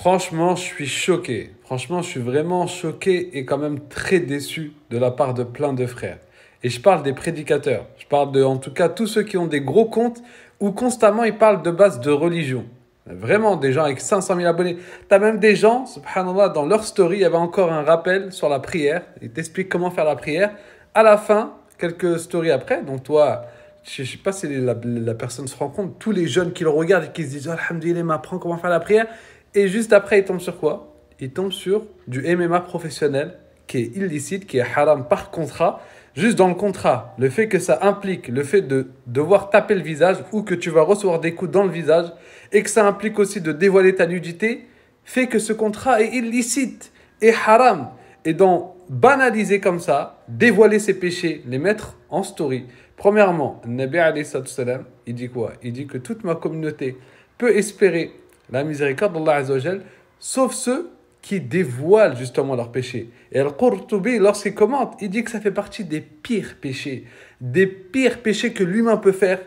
Franchement, je suis choqué. Franchement, je suis vraiment choqué et quand même très déçu de la part de plein de frères. Et je parle des prédicateurs. Je parle de, en tout cas, tous ceux qui ont des gros comptes où constamment ils parlent de base de religion. Vraiment, des gens avec 500 000 abonnés. T'as même des gens, subhanallah, dans leur story, il y avait encore un rappel sur la prière. Ils t'expliquent comment faire la prière. À la fin, quelques stories après, donc toi, je ne sais pas si la personne se rend compte, tous les jeunes qui le regardent et qui se disent oh, Alhamdulillah, il m'apprend comment faire la prière. Et juste après, il tombe sur quoi? Il tombe sur du MMA professionnel qui est illicite, qui est haram par contrat. Juste dans le contrat, le fait que ça implique le fait de devoir taper le visage ou que tu vas recevoir des coups dans le visage et que ça implique aussi de dévoiler ta nudité, fait que ce contrat est illicite et haram. Et donc, banaliser comme ça, dévoiler ses péchés, les mettre en story. Premièrement, le Nabi alayhi salam, il dit quoi? Il dit que toute ma communauté peut espérer la miséricorde d'Allah Azza wa Jal, sauf ceux qui dévoilent justement leurs péchés. Et Al-Qurtubi, lorsqu'il commente, il dit que ça fait partie des pires péchés que l'humain peut faire.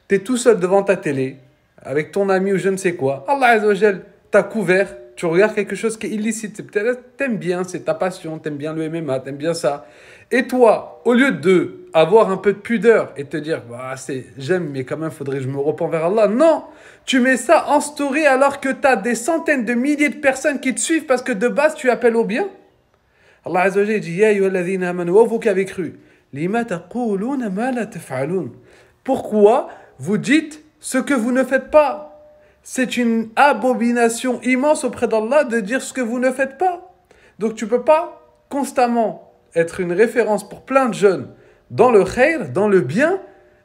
Tu es tout seul devant ta télé, avec ton ami ou je ne sais quoi. Allah Azza wa Jal t'a couvert, tu regardes quelque chose qui est illicite. Peut-être t'aimes bien, c'est ta passion, t'aimes bien le MMA, t'aimes bien ça. Et toi, au lieu de avoir un peu de pudeur et te dire bah, j'aime, mais quand même, faudrait que je me repens vers Allah. Non, tu mets ça en story alors que tu as des centaines de milliers de personnes qui te suivent parce que de base, tu appelles au bien. Allah Azza wa Jalla dit Ya ayyuhalladhina amanu, ô vous qui avez cru, lima taquluna ma la taf'alun. Pourquoi vous dites ce que vous ne faites pas? C'est une abomination immense auprès d'Allah de dire ce que vous ne faites pas. Donc tu ne peux pas constamment être une référence pour plein de jeunes dans le khair, dans le bien,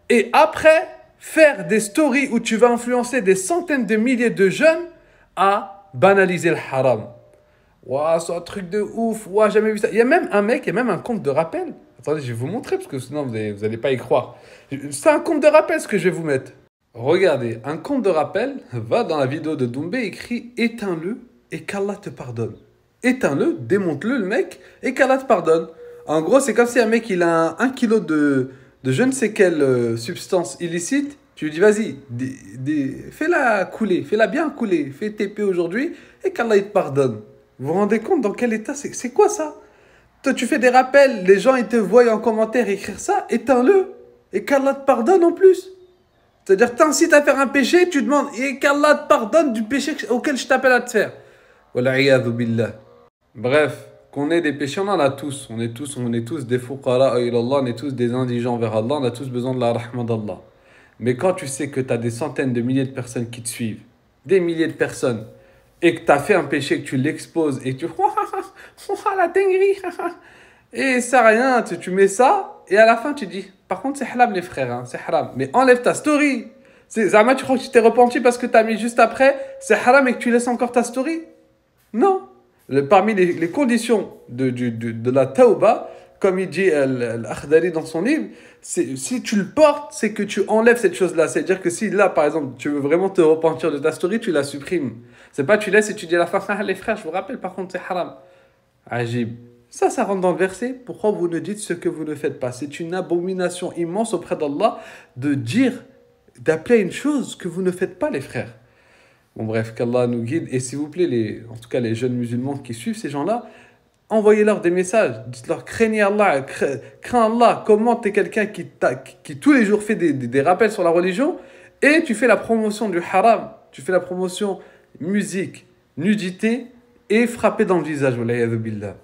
et après faire des stories où tu vas influencer des centaines de milliers de jeunes à banaliser le haram. Waouh, c'est un truc de ouf, waouh, jamais vu ça. Il y a même un mec, il y a même un compte de rappel. Attendez, je vais vous montrer parce que sinon vous allez pas y croire. C'est un compte de rappel ce que je vais vous mettre. Regardez, un compte de rappel va dans la vidéo de Doumbé, écrit éteins-le et qu'Allah te pardonne. Éteins-le, démonte-le le mec et qu'Allah te pardonne. En gros, c'est comme si un mec il a 1 kilo de je ne sais quelle substance illicite. Tu lui dis vas-y, fais-la couler, fais-la bien couler, fais TP aujourd'hui et qu'Allah il te pardonne. Vous vous rendez compte dans quel état c'est quoi ça? Toi tu fais des rappels, les gens ils te voient en commentaire écrire ça, éteins-le et qu'Allah te pardonne en plus. C'est-à-dire, t'incites à faire un péché, tu demandes, et qu'Allah te pardonne du péché auquel je t'appelle à te faire. Wala'iyadhu billah. Bref, qu'on ait des péchés, on en a tous. On est tous des fuqara ilallah, on est tous des indigents vers Allah, on a tous besoin de la rahma d'Allah. Mais quand tu sais que tu as des centaines de milliers de personnes qui te suivent, des milliers de personnes, et que tu as fait un péché, que tu l'exposes, et que tu la dinguerie, et ça rien, tu mets ça, et à la fin tu dis, par contre c'est haram les frères, hein, c'est haram. Mais enlève ta story. Zama, tu crois que tu t'es repenti parce que tu as mis juste après, c'est haram et que tu laisses encore ta story? Non. Parmi les conditions de la tauba, comme il dit Al-Akhdari dans son livre, si tu le portes, c'est que tu enlèves cette chose-là. C'est-à-dire que si là, par exemple, tu veux vraiment te repentir de ta story, tu la supprimes. C'est pas tu laisses et tu dis à la fin, ah, les frères, je vous rappelle, par contre, c'est haram. Ajib. Ça rentre dans le verset. Pourquoi vous ne dites ce que vous ne faites pas? C'est une abomination immense auprès d'Allah de dire, d'appeler à une chose que vous ne faites pas, les frères. Bon, bref, qu'Allah nous guide. Et s'il vous plaît, en tout cas les jeunes musulmans qui suivent ces gens-là, envoyez-leur des messages. Dites-leur, craignez Allah, crains Allah. Comment tu es quelqu'un qui tous les jours fait des rappels sur la religion et tu fais la promotion du haram, tu fais la promotion musique, nudité et frapper dans le visage. Wala'iyadhu billah.